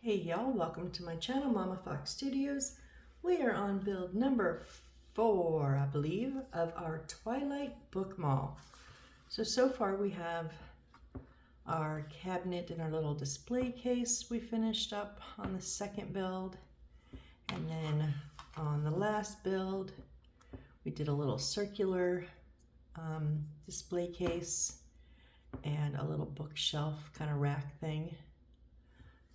Hey y'all, welcome to my channel, Mama Fox Studios. We are on build number 4, I believe, of our Twilight book mall. So far we have our cabinet and our little display case we finished up on the second build. And then on the last build, we did a little circular display case and a little bookshelf kind of rack thing.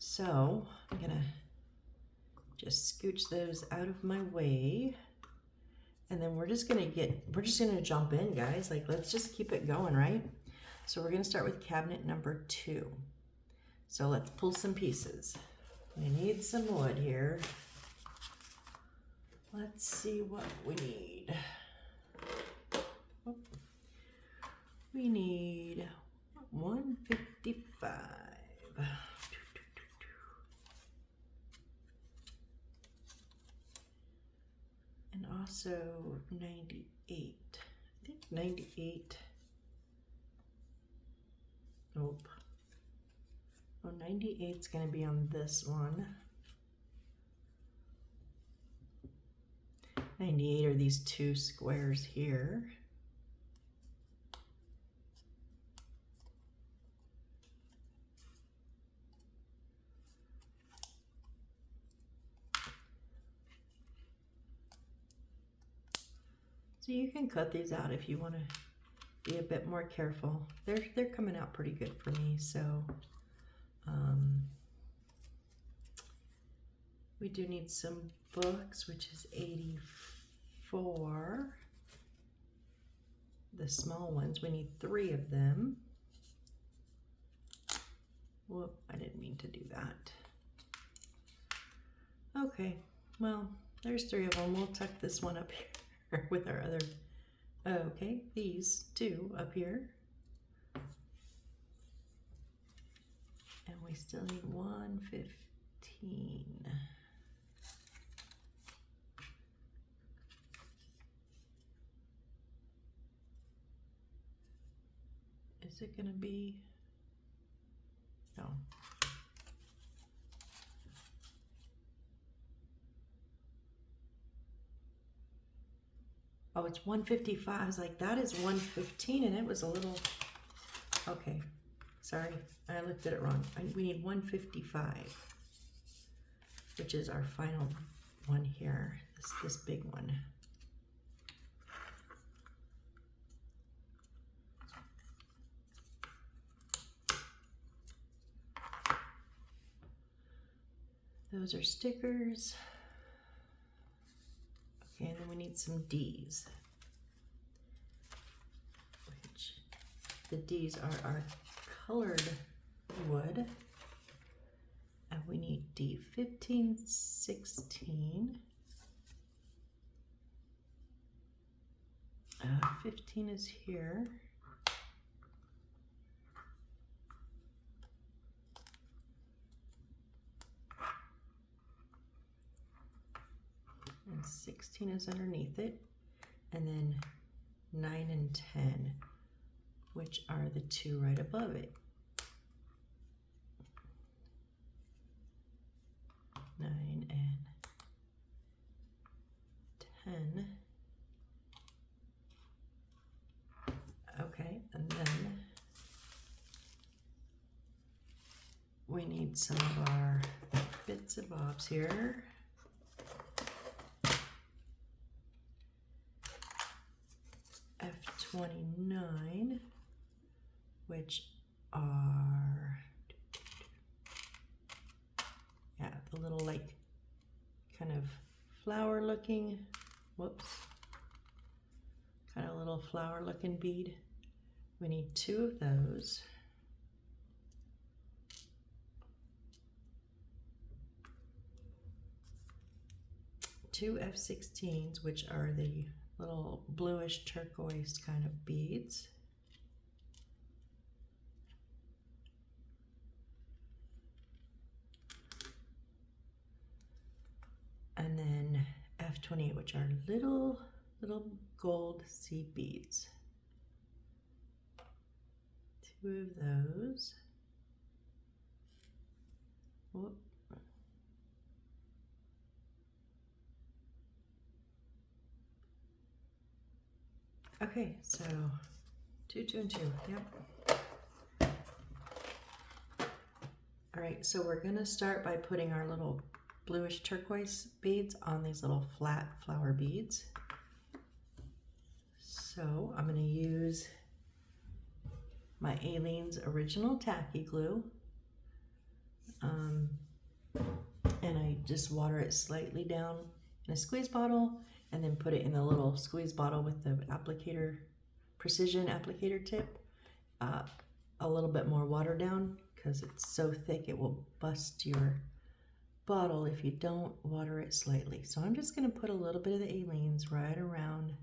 So I'm gonna just scooch those out of my way, and then we're just gonna jump in, guys. Like, let's just keep it going, right? So we're gonna start with cabinet number 2. So let's pull some pieces. We need some wood here. Let's see what we need. We need 155. And also 98. I think 98. Nope. Oh, 98's going to be on this one. 98 are these two squares here. So you can cut these out if you want to be a bit more careful. They're coming out pretty good for me. So we do need some books, which is 84. The small ones, we need 3 of them. Whoop, I didn't mean to do that. Okay, well, there's 3 of them. We'll tuck this one up here with our other, okay, these 2 up here. And we still need 115. Is it gonna be, no. Oh, it's 155. I was like, that is 115, and it was a little, okay, sorry, I looked at it wrong. We need 155, which is our final one here, this big one. Those are stickers. Okay, and then we need some D's, which the D's are our colored wood. And we need D15, 16. 15 is here. And 16 is underneath it, and then 9 and 10, which are the 2 right above it. 9 and 10. Okay, and then we need some of our bits and bobs here. F29, which are, yeah, the little like kind of flower looking, whoops, kind of little flower looking bead. We need 2 of those. Two F16s, which are the little bluish turquoise kind of beads. And then F28, which are little gold seed beads. 2 of those. Whoop. Okay, so 2, 2, and 2, yep. All right, so we're gonna start by putting our little bluish turquoise beads on these little flat flower beads. So I'm gonna use my Aleene's Original Tacky Glue. And I just water it slightly down in a squeeze bottle and then put it in the little squeeze bottle with the applicator, precision applicator tip. A little bit more water down because it's so thick it will bust your bottle if you don't water it slightly. So I'm just going to put a little bit of the Aleene's right around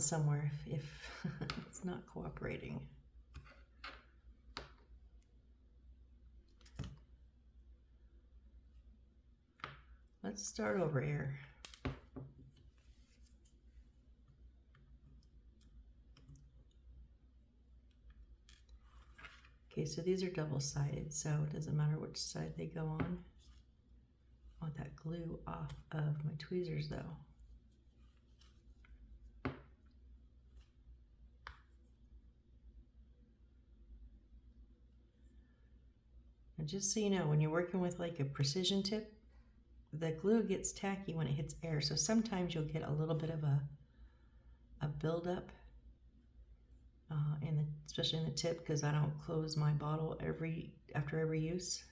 somewhere if it's not cooperating. Let's start over here. Okay, so these are double-sided, so it doesn't matter which side they go on. I want that glue off of my tweezers though. And just so you know, when you're working with like a precision tip, the glue gets tacky when it hits air, so sometimes you'll get a little bit of a buildup, especially in the tip, because I don't close my bottle after every use.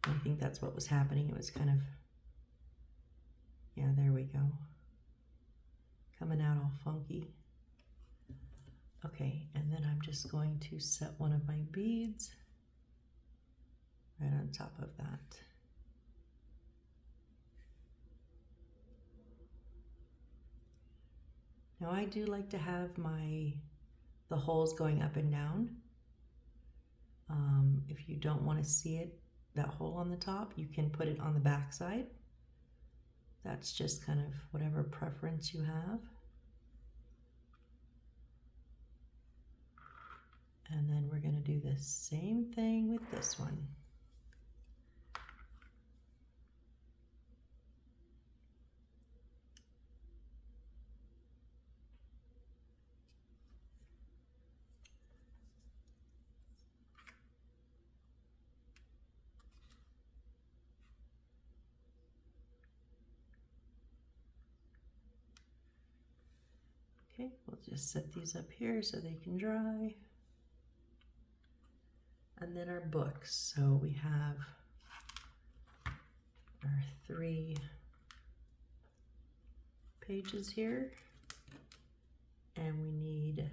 And I think that's what was happening. It was kind of, yeah, there we go, coming out all funky. Okay, and then I'm just going to set one of my beads right on top of that. Now I do like to have the holes going up and down. If you don't want to see it, that hole on the top, you can put it on the back side. That's just kind of whatever preference you have. And then we're going to do the same thing with this one. Okay, we'll just set these up here so they can dry. And then our books. So we have our 3 pages here, and we need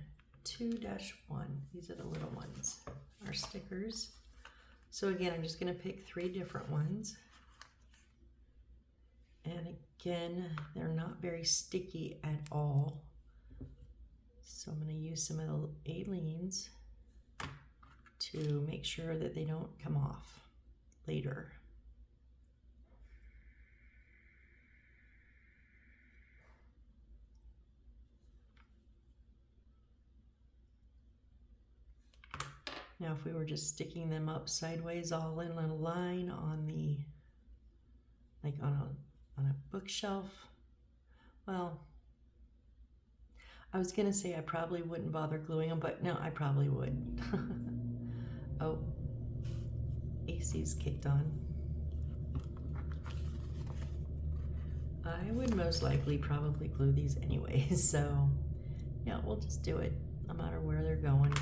2-1. These are the little ones, our stickers. So again, I'm just going to pick 3 different ones. And again, they're not very sticky at all. So I'm going to use some of the Aleene's to make sure that they don't come off later. Now if we were just sticking them up sideways all in a line on the, like on a bookshelf, well, I was gonna say I probably wouldn't bother gluing them, but no, I probably would. Oh, AC's kicked on. I would most likely probably glue these anyways, so yeah, we'll just do it no matter where they're going.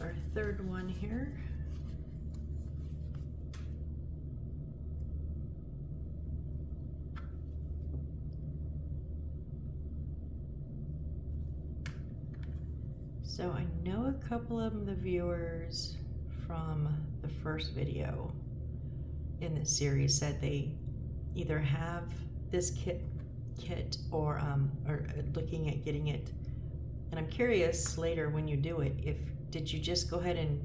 Our third one here. So I know a couple of the viewers from the first video in this series said they either have this kit or are looking at getting it. And I'm curious later when you do it, did you just go ahead and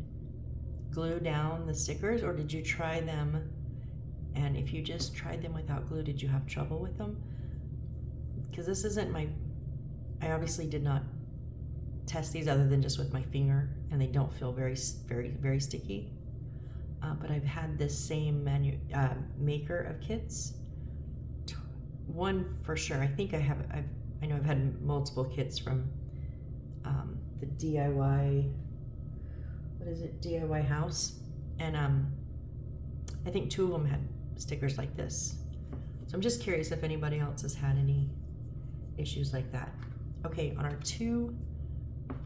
glue down the stickers, or did you try them? And if you just tried them without glue, did you have trouble with them? Because this isn't I obviously did not test these other than just with my finger, and they don't feel very, very, very sticky. But I've had this same maker of kits. One for sure. I think I know I've had multiple kits from the DIY. What is it? DIY house, and I think 2 of them had stickers like this. So I'm just curious if anybody else has had any issues like that. Okay, on our 2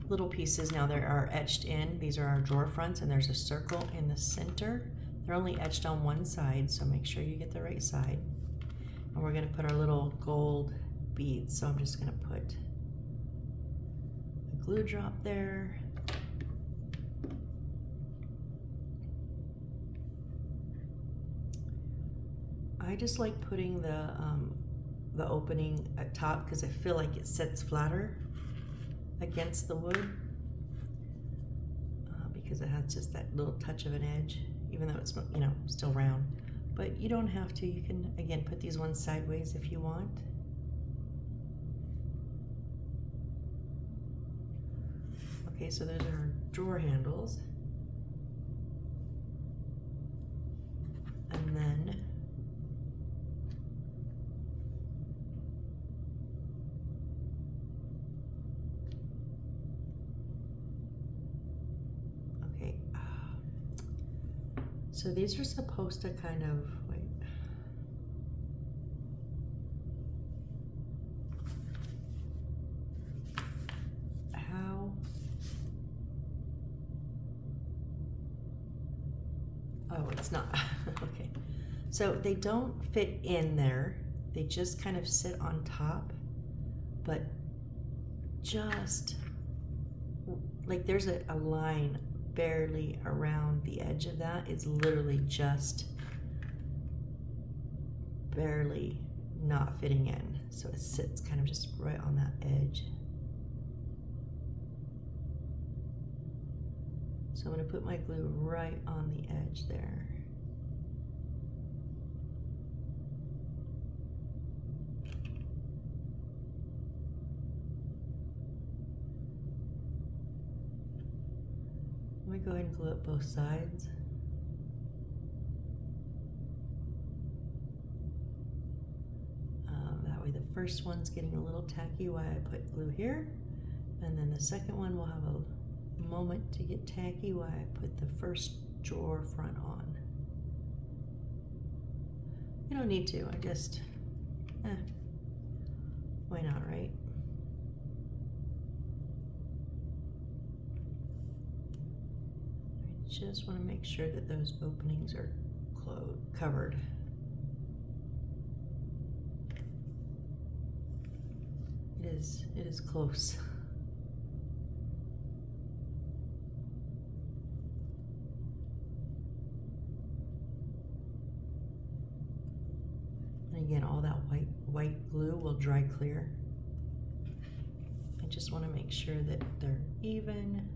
little pieces now, there are etched in. These are our drawer fronts, and there's a circle in the center. They're only etched on one side, so make sure you get the right side. And we're going to put our little gold beads. So I'm just going to put a glue drop there. I just like putting the opening at top because I feel like it sits flatter against the wood because it has just that little touch of an edge, even though it's, you know, still round. But you don't have to. You can, again, put these ones sideways if you want. Okay, so those are our drawer handles. And then so these are supposed to kind of, wait. How? Oh, it's not. Okay. So they don't fit in there. They just kind of sit on top, but just like there's a line barely around the edge of that. It's literally just barely not fitting in, so it sits kind of just right on that edge. So I'm going to put my glue right on the edge there. Let me go ahead and glue up both sides. That way the first one's getting a little tacky while I put glue here, and then the second one will have a moment to get tacky while I put the first drawer front on. You don't need to, I just, why not, right? Just want to make sure that those openings are covered. It is close. And again, all that white glue will dry clear. I just want to make sure that they're even.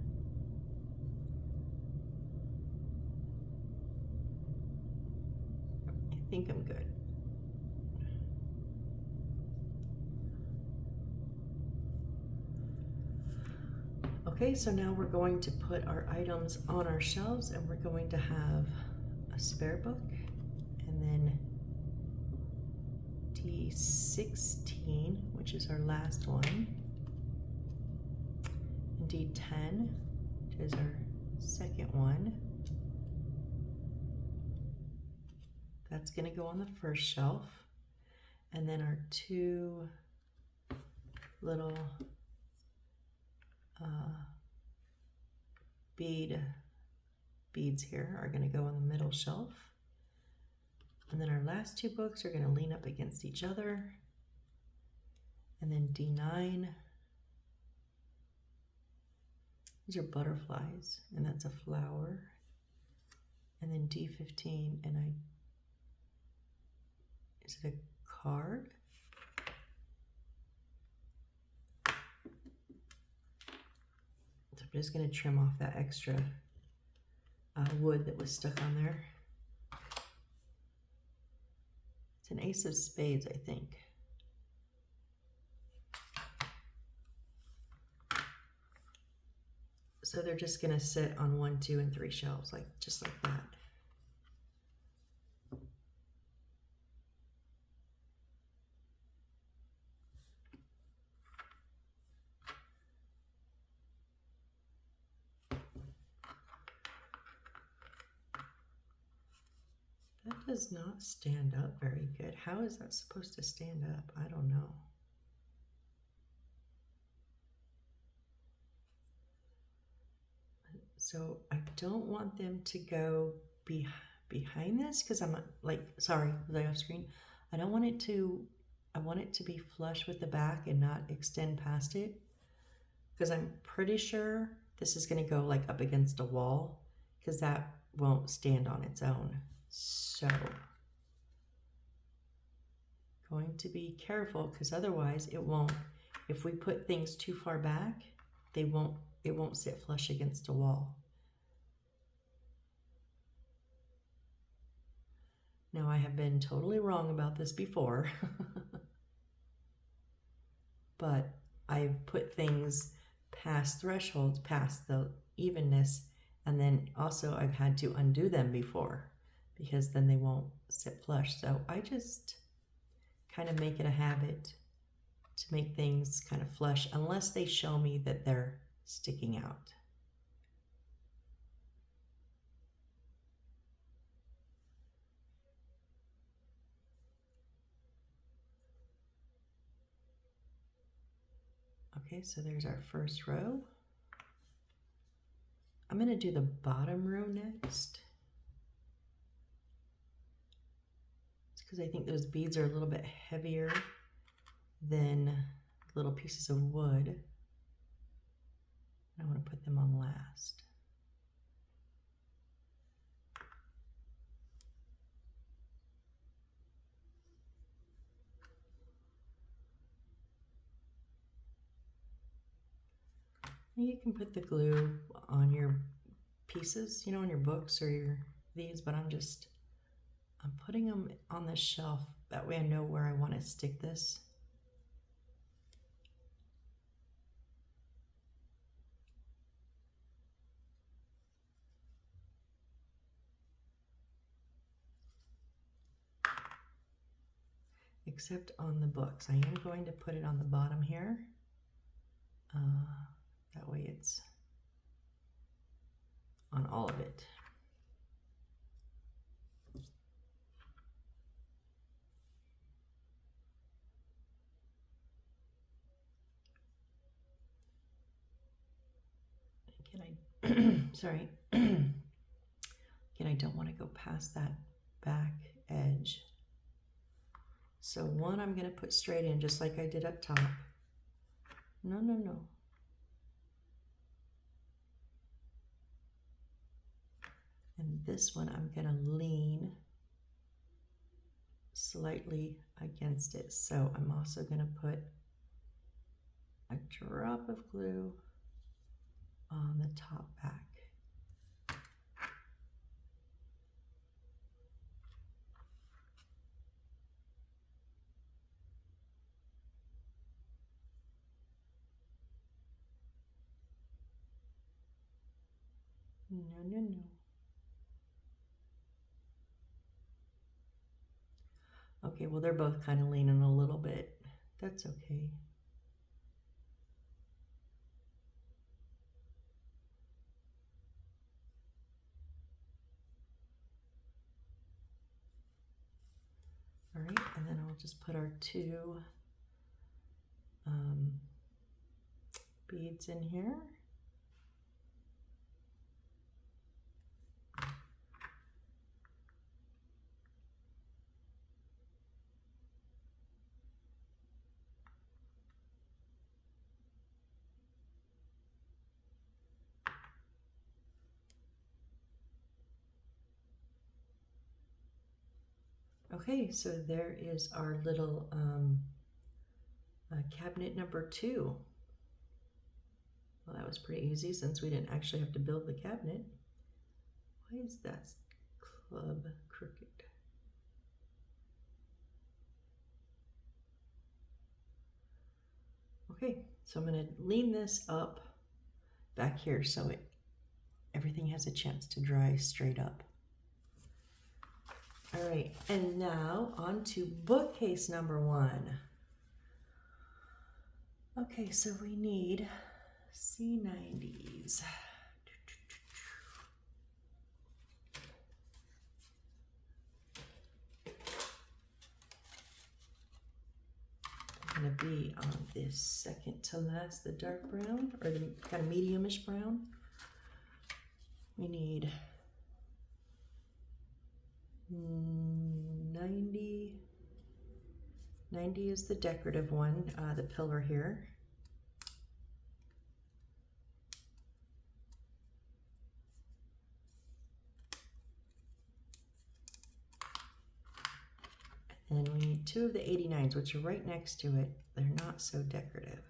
I think I'm good. Okay, so now we're going to put our items on our shelves, and we're going to have a spare book, and then D16, which is our last one, and D10, which is our second one. That's going to go on the first shelf, and then our 2 little beads here are going to go on the middle shelf, and then our last 2 books are going to lean up against each other, and then D9, these are butterflies, and that's a flower, and then D15, and I is it a card? So I'm just going to trim off that extra wood that was stuck on there. It's an ace of spades, I think. So they're just going to sit on 1, 2, and 3 shelves, just like that. That does not stand up very good. How is that supposed to stand up? I don't know. So I don't want them to go behind this because I'm sorry, was I off screen? I don't want it to, I want it to be flush with the back and not extend past it, because I'm pretty sure this is going to go up against a wall, because that won't stand on its own. So going to be careful, because otherwise it won't, if we put things too far back, it won't sit flush against a wall. Now I have been totally wrong about this before, but I've put things past thresholds, past the evenness, and then also I've had to undo them before, because then they won't sit flush. So I just kind of make it a habit to make things kind of flush, unless they show me that they're sticking out. Okay, so there's our first row. I'm going to do the bottom row next, because I think those beads are a little bit heavier than little pieces of wood. I want to put them on last. You can put the glue on your pieces, on your books or these, but I'm putting them on the shelf. That way I know where I want to stick this. Except on the books. I am going to put it on the bottom here. That way it's on all of it. Sorry. Again, I don't want to go past that back edge. So one I'm going to put straight in, just like I did up top. No. And this one I'm going to lean slightly against it. So I'm also going to put a drop of glue on the top back. No. Okay, well, they're both kind of leaning a little bit. That's okay. All right, and then I'll just put our two beads in here. Okay, so there is our little cabinet number 2. Well, that was pretty easy since we didn't actually have to build the cabinet. Why is that club crooked? Okay, so I'm going to lean this up back here so everything has a chance to dry straight up. All right, and now on to bookcase number 1. Okay, so we need C90s. Going to be on this second to last, the dark brown, or the kind of medium-ish brown. We need 90. 90 is the decorative one, the pillar here. And we need 2 of the 89s, which are right next to it. They're not so decorative.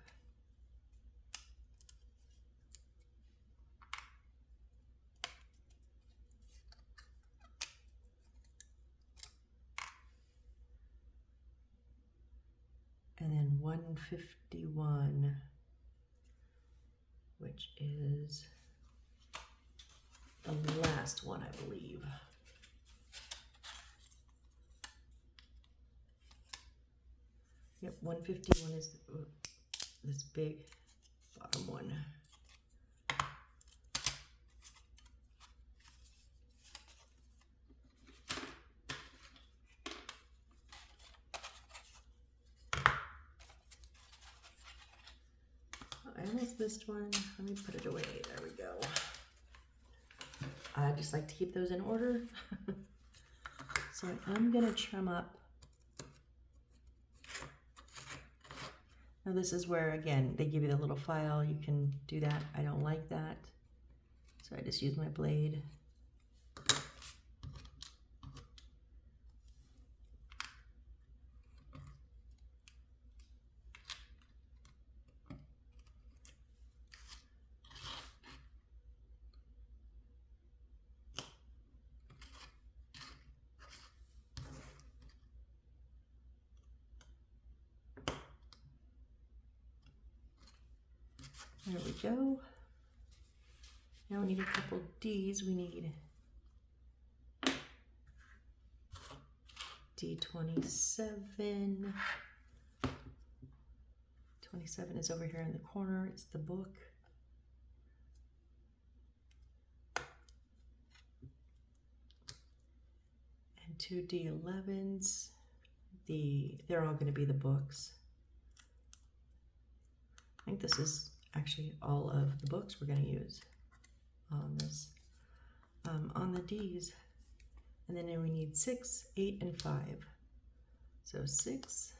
And then 151, which is the last one, I believe. Yep, 151 is this big bottom one. I almost missed one. Let me put it away. There we go. I just like to keep those in order. So I'm going to trim up. Now this is where, again, they give you the little file. You can do that. I don't like that. So I just use my blade. There we go. Now we need a couple D's. We need D27. 27 is over here in the corner. It's the book. And 2 D11s. They're all going to be the books. I think this is actually all of the books we're going to use on this, on the D's. And then we need 6, 8, and 5. So 6,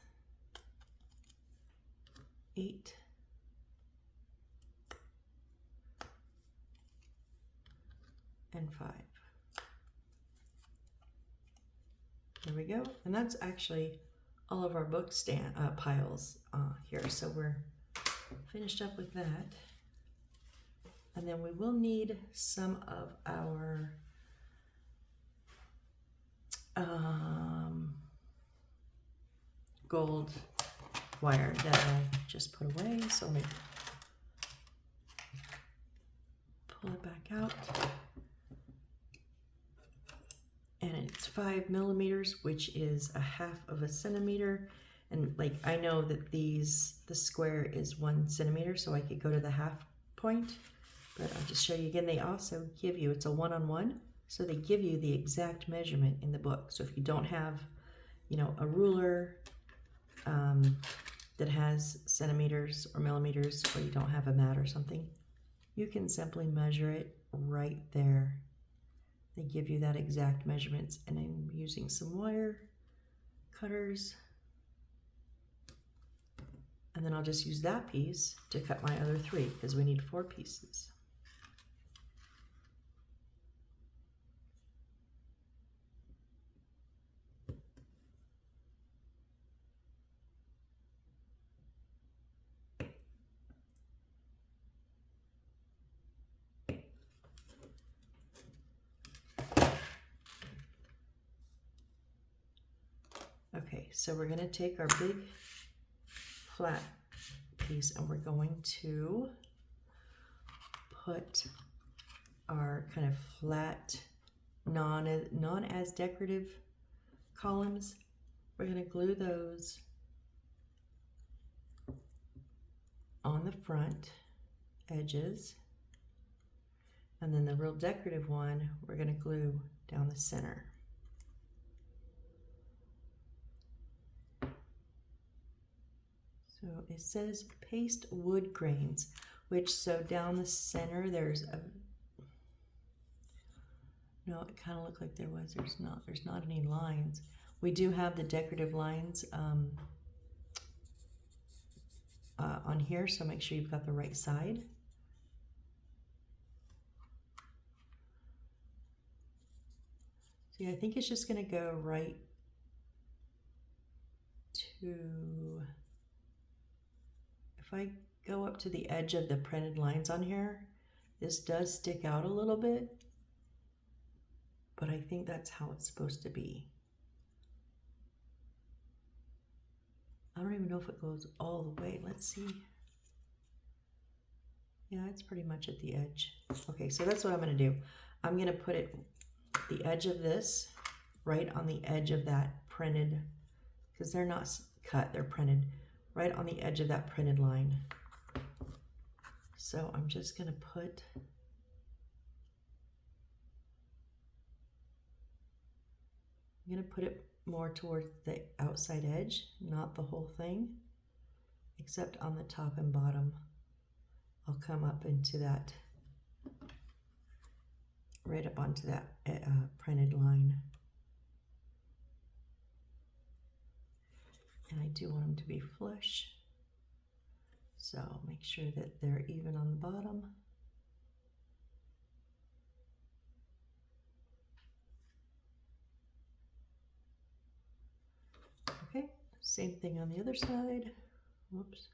8, and 5. There we go. And that's actually all of our book piles here. So we're finished up with that. And then we will need some of our gold wire that I just put away. So let me pull it back out. And it's 5 millimeters, which is 1/2 of a centimeter. And like, I know that the square is 1 centimeter, so I could go to the 1/2 point, but I'll just show you again. They also give you, it's a 1-on-1, so they give you the exact measurement in the book. So if you don't have, you know, a ruler that has centimeters or millimeters, or you don't have a mat or something, you can simply measure it right there. They give you that exact measurements, and I'm using some wire cutters. And then I'll just use that piece to cut my other 3 because we need 4 pieces. so we're going to take our big flat piece and we're going to put our kind of flat, non as decorative columns. We're going to glue those on the front edges, and then the real decorative one we're going to glue down the center. So it says paste wood grains, which, so down the center there's a, no, it kind of looked like there was, there's not any lines. We do have the decorative lines on here, so make sure you've got the right side. See, I think it's just going to go right to, if I go up to the edge of the printed lines on here, this does stick out a little bit, but I think that's how it's supposed to be. I don't even know if it goes all the way. Let's see. Yeah, it's pretty much at the edge. Okay, so that's what I'm going to do. I'm going to put it, the edge of this, right on the edge of that printed, because they're not cut, they're printed, right on the edge of that printed line. So I'm just going to put, I'm going to put it more towards the outside edge, not the whole thing, except on the top and bottom. I'll come up into that, right up onto that printed line. And I do want them to be flush, so make sure that they're even on the bottom. Okay, same thing on the other side. Whoops.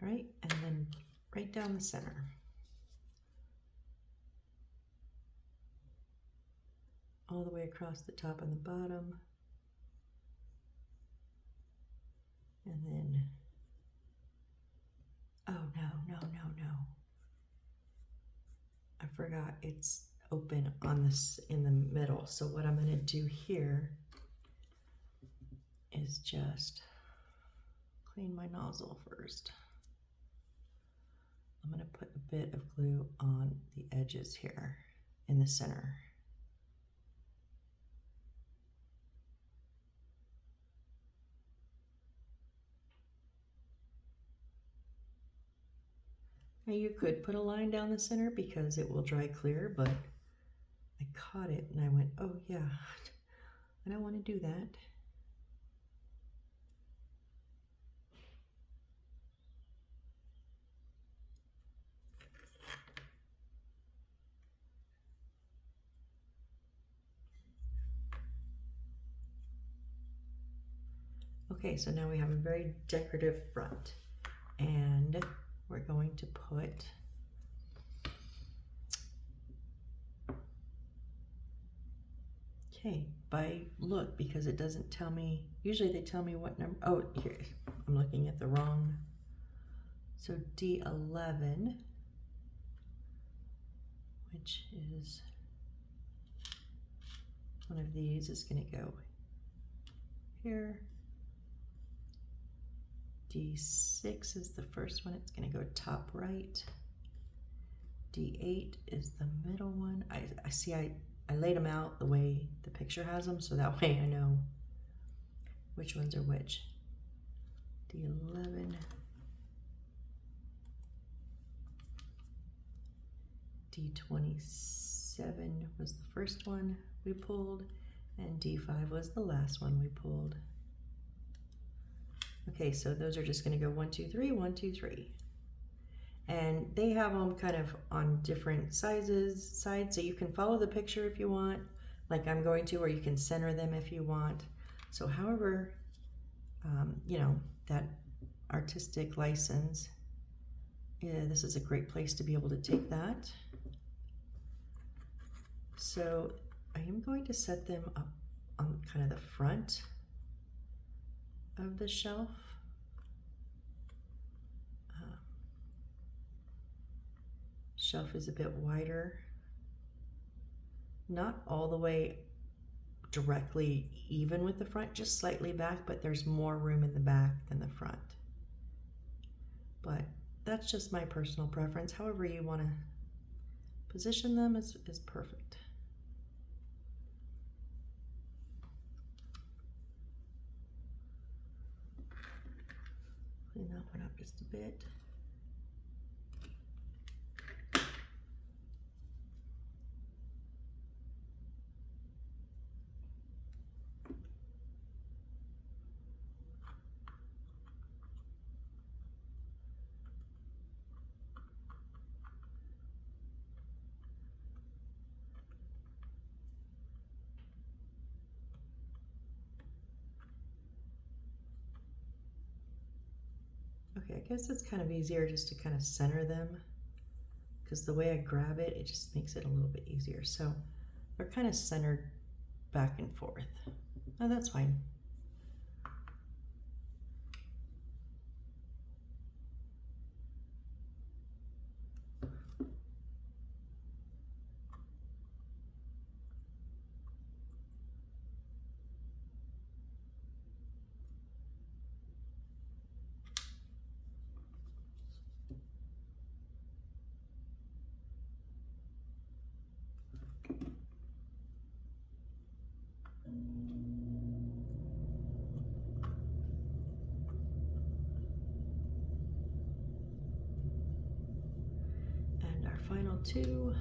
Right, and then right down the center. All the way across the top and the bottom. And then, oh no. I forgot it's open on this in the middle. So what I'm gonna do here is just clean my nozzle first. I'm going to put a bit of glue on the edges here in the center. Now you could put a line down the center because it will dry clear, but I caught it and I went, oh yeah, I don't want to do that. Okay, so now we have a very decorative front, and we're going to put by look, because it doesn't tell me, usually they tell me what number, oh here, I'm looking at the wrong, so D11, which is one of these, is going to go here. D6 is the first one, it's going to go top right. D8 is the middle one. I see I laid them out the way the picture has them, so that way I know which ones are which. D11. D27 was the first one we pulled, and D5 was the last one we pulled. Okay, so those are just going to go 1, 2, 3, 1, 2, 3. And they have them kind of on different sides, so you can follow the picture if you want, like I'm going to, or you can center them if you want. So however, you know, that artistic license, yeah, this is a great place to be able to take that. So I am going to set them up on kind of the front of the shelf. Shelf is a bit wider, not all the way directly even with the front, just slightly back, but there's more room in the back than the front. But that's just my personal preference. However you want to position them is perfect. Clean that one up just a bit. Okay, I guess it's kind of easier just to kind of center them, because the way I grab it, it just makes it a little bit easier. So they're kind of centered back and forth. Oh, that's fine. Final two.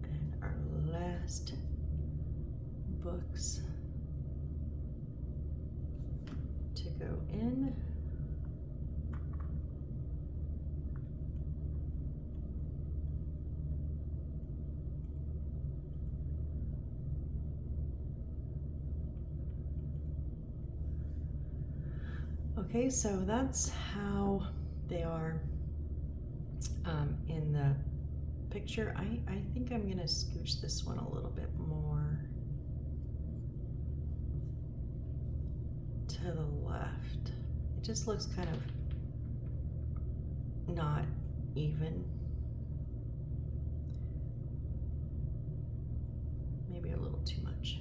And our last books to go in. Okay, so that's how they are in the picture. I think I'm gonna scooch this one a little bit more to the left. It just looks kind of not even. Maybe a little too much.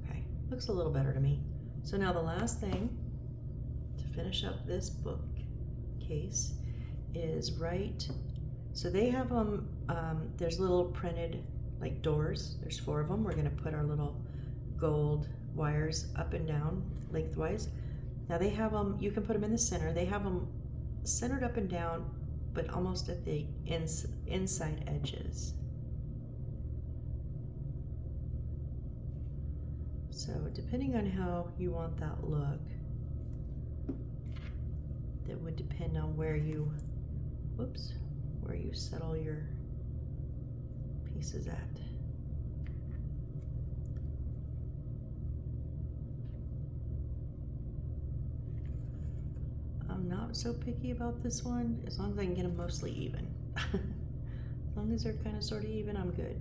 Okay, looks a little better to me. So now the last thing to finish up this bookcase is so they have them, there's little printed like doors. There's 4 of them. We're gonna put our little gold wires up and down lengthwise. Now they have them, you can put them in the center. They have them centered up and down, but almost at the inside edges. So depending on how you want that look, that would depend on where you settle your pieces at. I'm not so picky about this one, as long as I can get them mostly even. As long as they're kind of sort of even, I'm good.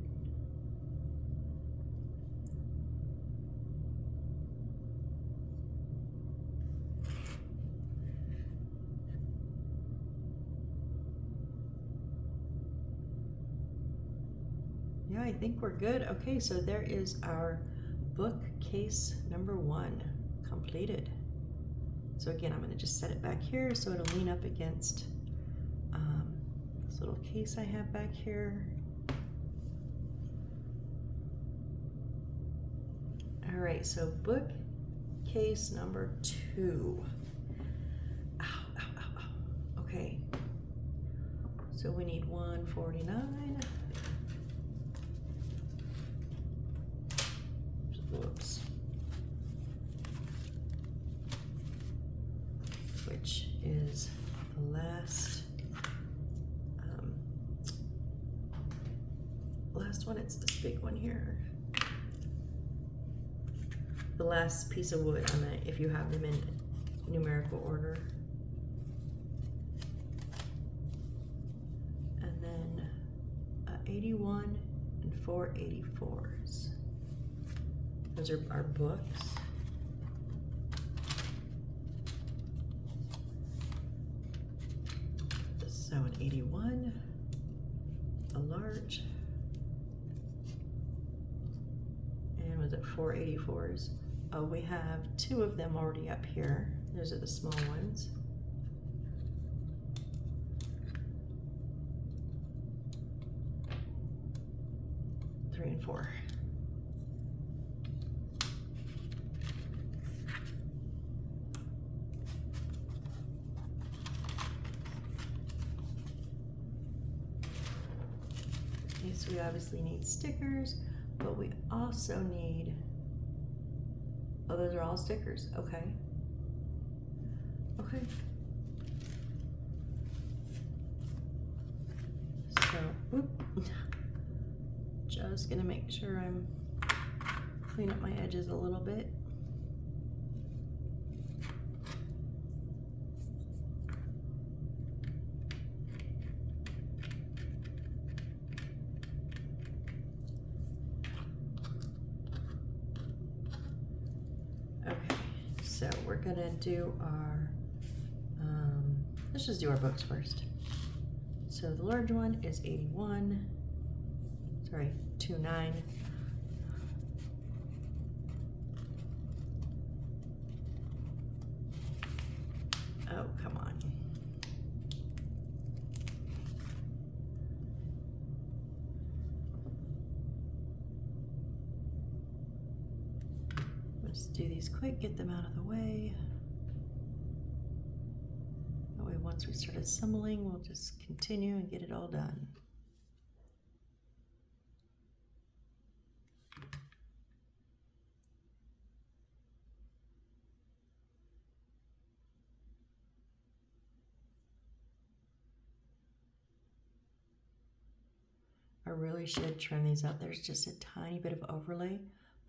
Yeah, I think we're good. Okay, so there is our bookcase number 1 completed. So again, I'm going to just set it back here so it'll lean up against this little case I have back here. All right, so bookcase number 2. Ow, ow, ow, ow. Okay, so we need 149. Whoops. Which is the last one. It's this big one here. The last piece of wood on it, if you have them in numerical order. And then 81 and 4 84s. Those are our books. So an 81, a large, and was it 4 84s? Oh, we have 2 of them already up here. Those are the small ones. Three and 4. Okay, so we obviously need stickers, but we also need, oh, those are all stickers. Okay. Okay. So, just gonna make sure I'm clean up my edges a little bit. So we're gonna do our, let's just do our books first. So the large one is 81, sorry, 29. Oh, come on. Let's do these quick, get them out of the way. That way once we start assembling, we'll just continue and get it all done. I really should trim these up. There's just a tiny bit of overlay.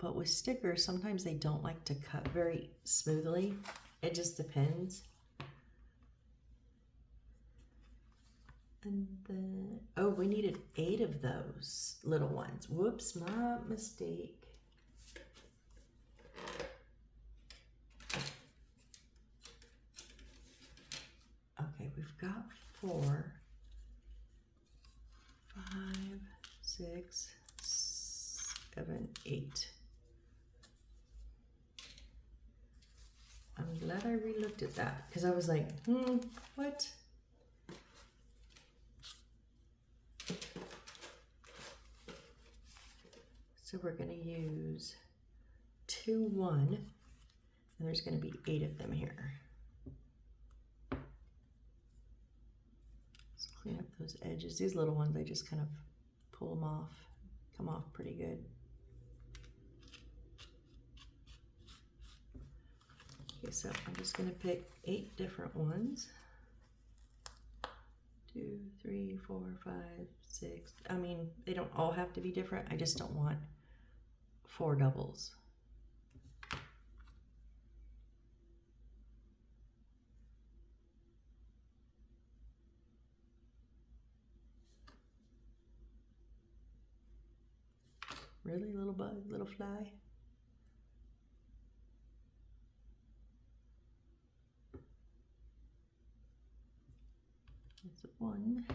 But with stickers, sometimes they don't like to cut very smoothly. It just depends. And then, oh, we needed 8 of those little ones. Whoops, my mistake. Okay, we've got 4, 5, 6, 7, 8. I'm glad I re-looked at that because I was like, what? So we're going to use 2, 1, and there's going to be 8 of them here. Let's clean up those edges. These little ones, I just kind of pull them off, come off pretty good. Okay, so I'm just going to pick 8 different ones. 2, 3, 4, 5, 6. I mean, they don't all have to be different. I just don't want 4 doubles. Really, little bug, little fly? That's 1.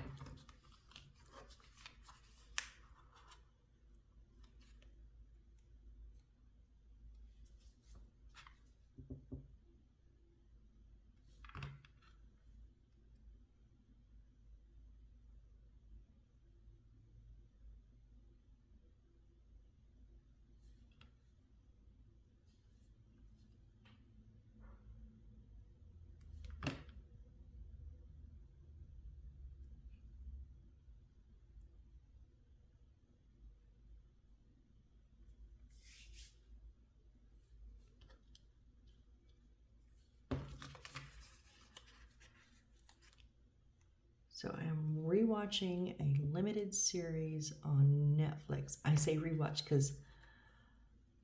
So I'm rewatching a limited series on Netflix. I say rewatch because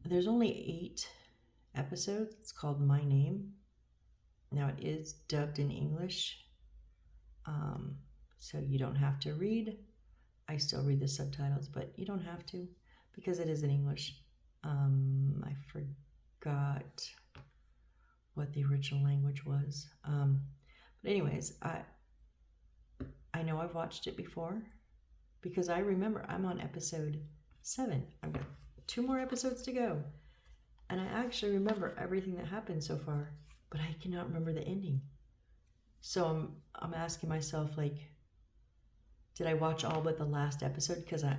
there's only 8 episodes. It's called My Name. Now it is dubbed in English, so you don't have to read. I still read the subtitles, but you don't have to because it is in English. I forgot what the original language was. But anyways, I know I've watched it before because I remember I'm on episode 7. I've got 2 more episodes to go. And I actually remember everything that happened so far, but I cannot remember the ending. So I'm asking myself, like, did I watch all but the last episode? Because I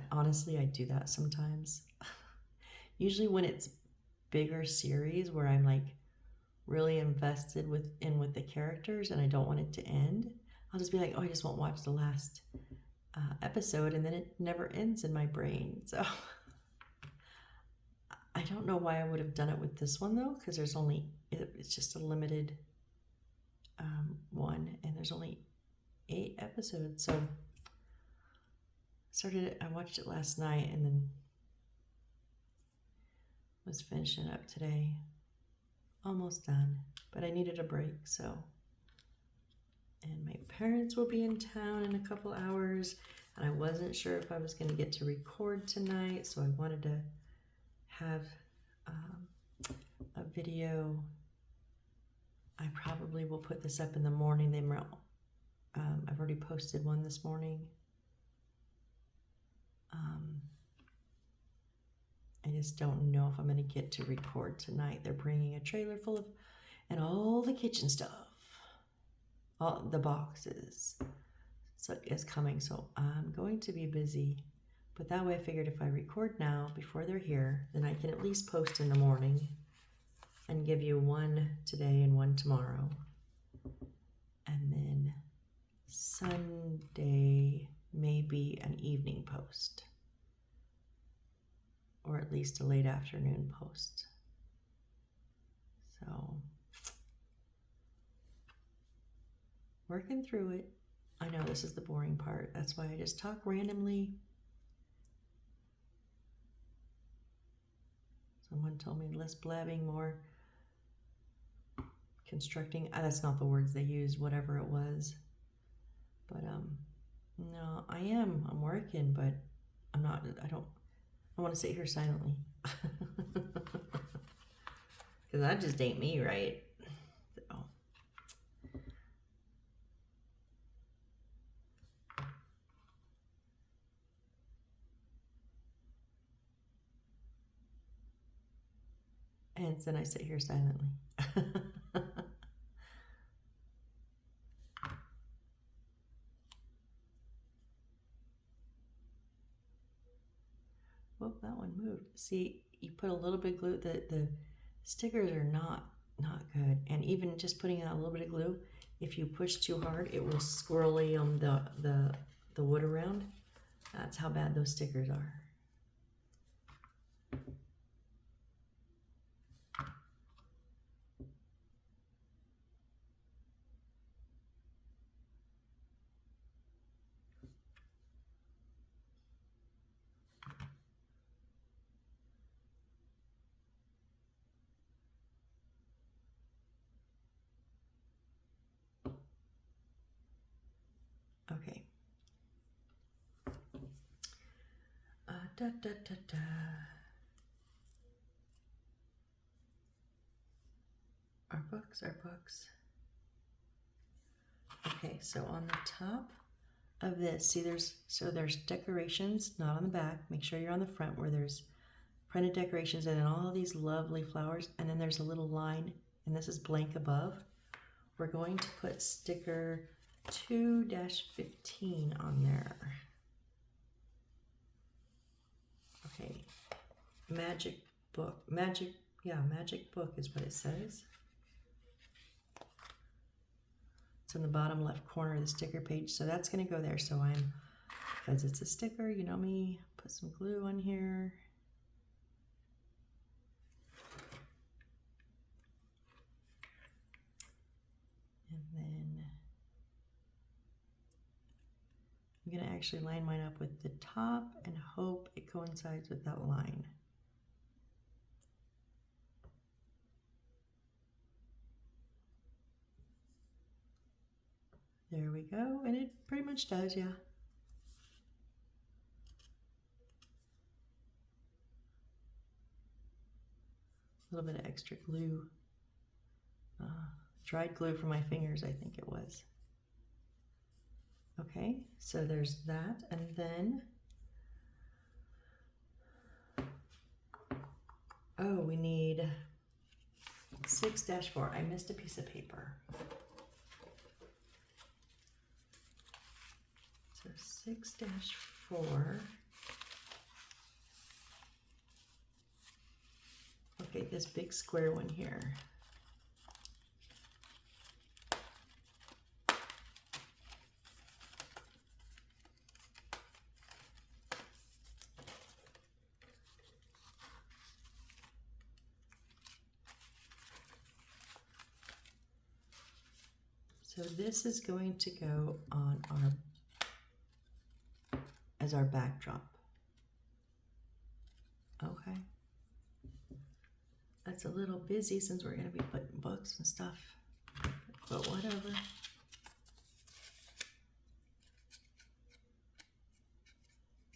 do that sometimes. Usually when it's bigger series where I'm like really invested with the characters and I don't want it to end, I'll just be like, oh, I just won't watch the last episode, and then it never ends in my brain. So I don't know why I would have done it with this one though, because it's just a limited one, and there's only 8 episodes. So I watched it last night and then was finishing up today. Almost done, but I needed a break, so. And my parents will be in town in a couple hours, and I wasn't sure if I was going to get to record tonight, so I wanted to have a video. I probably will put this up in the morning. I've already posted one this morning. I just don't know if I'm going to get to record tonight. They're bringing a trailer full of, and all the kitchen stuff, all the boxes, so is coming. So I'm going to be busy, but that way I figured if I record now before they're here, then I can at least post in the morning and give you one today and one tomorrow. And then Sunday, maybe an evening post, or at least a late afternoon post. So, working through it. I know this is the boring part. That's why I just talk randomly. Someone told me less blabbing, more constructing. That's not the words they used, whatever it was. But no, I'm working, but I'm not, I want to sit here silently. Because that just ain't me, right? So. And then I sit here silently. Whoop, that one moved. See, you put a little bit of glue, the stickers are not good. And even just putting out a little bit of glue, if you push too hard, it will swirly the wood around. That's how bad those stickers are. Okay. Our books. Okay, so on the top of this, see there's decorations, not on the back. Make sure you're on the front where there's printed decorations and then all these lovely flowers, and then there's a little line, and this is blank above. We're going to put sticker 2-15 on there. Okay, magic book is what it says. It's in the bottom left corner of the sticker page, so that's going to go there. So because it's a sticker, you know me, put some glue on here. And then I'm going to actually line mine up with the top and hope it coincides with that line. There we go, and it pretty much does, yeah. A little bit of extra glue, dried glue for my fingers, I think it was. Okay, so there's that, and then, oh, we need 6-4. I missed a piece of paper. So 6-4. Okay, this big square one here. So this is going to go on as our backdrop. Okay. That's a little busy since we're going to be putting books and stuff, but whatever.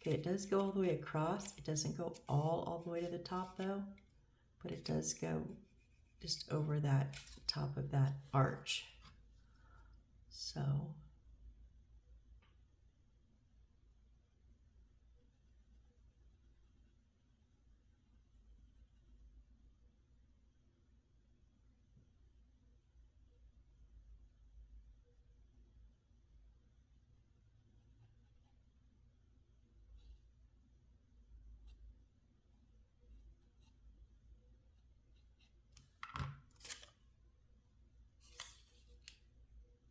Okay, it does go all the way across. It doesn't go all the way to the top though, but it does go just over that top of that arch. So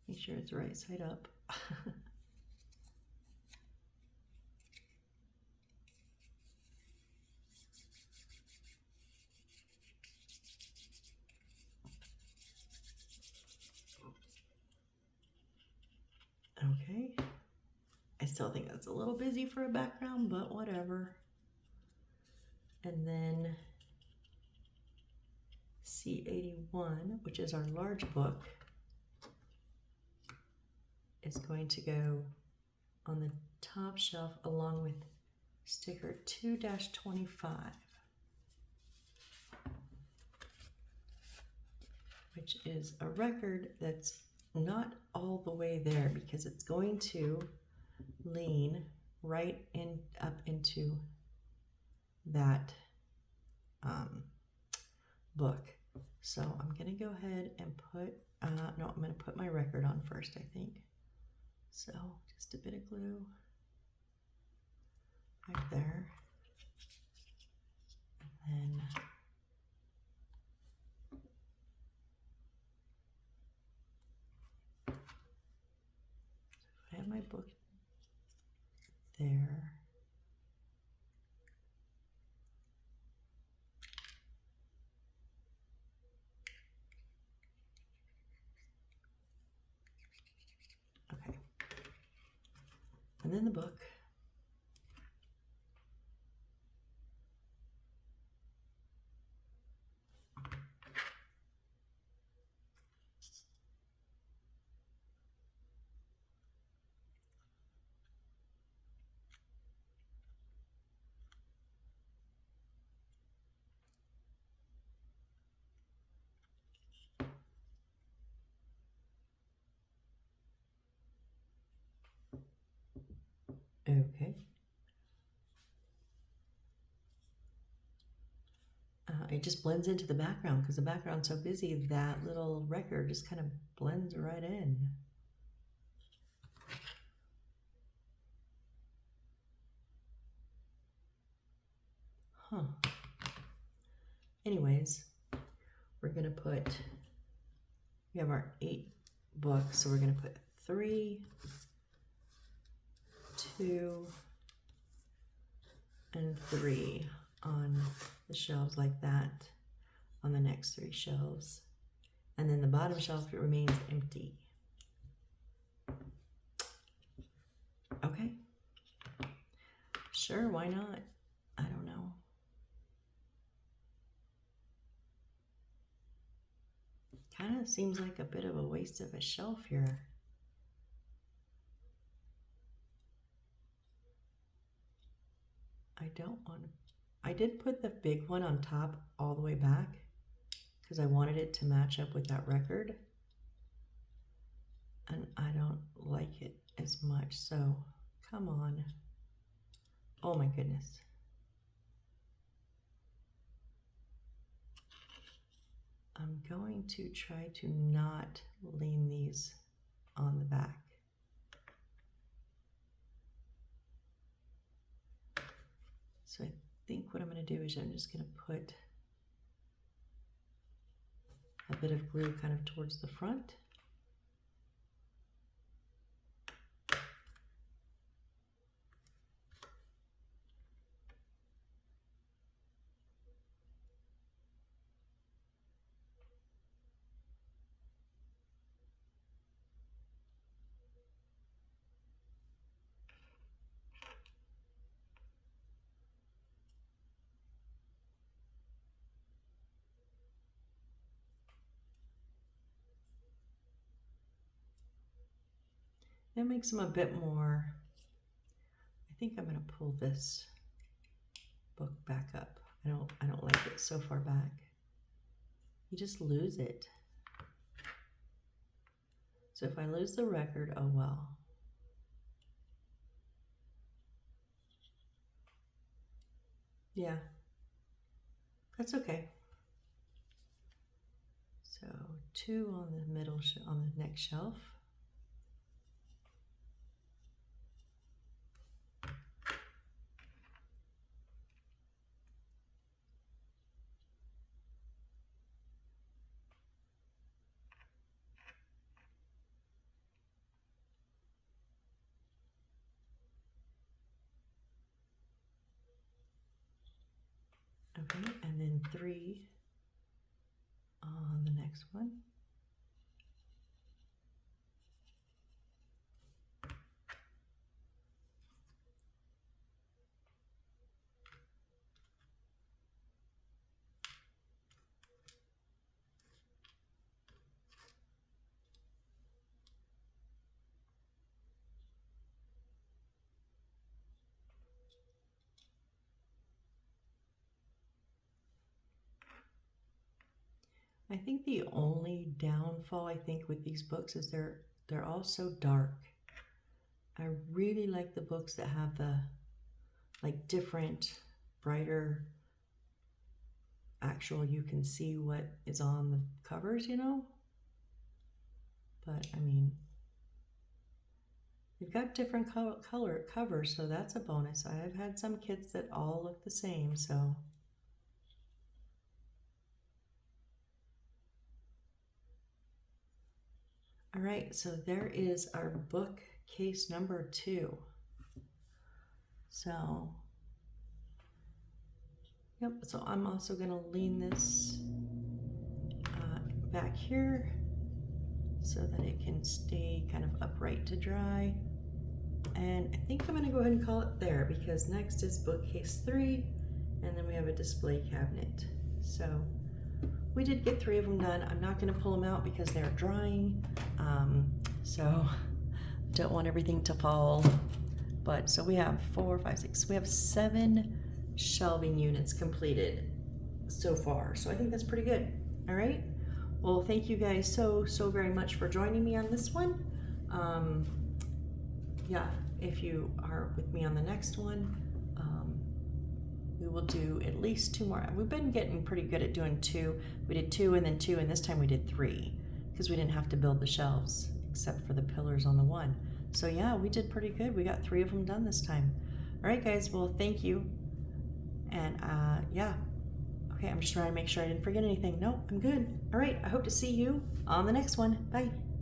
make sure it's right side up. Okay, I still think that's a little busy for a background, but whatever. And then C81, which is our large book, is going to go on the top shelf along with sticker 2-25, which is a record that's not all the way there because it's going to lean right in up into that book. So I'm going to go ahead and put, no, I'm going to put my record on first, I think. So just a bit of glue right there. And then I have my book there. Okay. And then the book. Okay. It just blends into the background because the background's so busy that little record just kind of blends right in. Huh. Anyways, we're going to put, we have our 8 books, so we're going to put 3, 2, and 3 on the shelves like that on the next 3 shelves. And then the bottom shelf, it remains empty. Okay. Sure, why not? I don't know. Kind of seems like a bit of a waste of a shelf here. I don't want to. I did put the big one on top all the way back because I wanted it to match up with that record. And I don't like it as much, so come on. Oh my goodness. I'm going to try to not lean these on the back. So I think what I'm going to do is I'm just going to put a bit of glue kind of towards the front. That makes them a bit more. I think I'm going to pull this book back up. I don't like it so far back. You just lose it. So if I lose the record, oh well. Yeah, that's okay. So 2 on the middle, on the next shelf. Okay, and then 3 on the next one. I think the only downfall I think with these books is they're all so dark. I really like the books that have the like different, brighter, actual, you can see what is on the covers, you know? But I mean, they've got different color covers, so that's a bonus. I've had some kids that all look the same, so. All right, so there is our book case number 2. So, yep, so I'm also gonna lean this back here so that it can stay kind of upright to dry. And I think I'm gonna go ahead and call it there because next is bookcase 3, and then we have a display cabinet. So we did get 3 of them done. I'm not gonna pull them out because they're drying. So don't want everything to fall. But so we have 4, 5, 6, we have 7 shelving units completed so far. So I think that's pretty good. All right. Well, thank you guys so very much for joining me on this one. Yeah, if you are with me on the next one, we will do at least 2 more. We've been getting pretty good at doing 2. We did 2 and then 2, and this time we did 3 because we didn't have to build the shelves except for the pillars on the one. So yeah, we did pretty good. We got 3 of them done this time. All right, guys, well, thank you. And yeah, okay, I'm just trying to make sure I didn't forget anything. No, I'm good. All right, I hope to see you on the next one. Bye.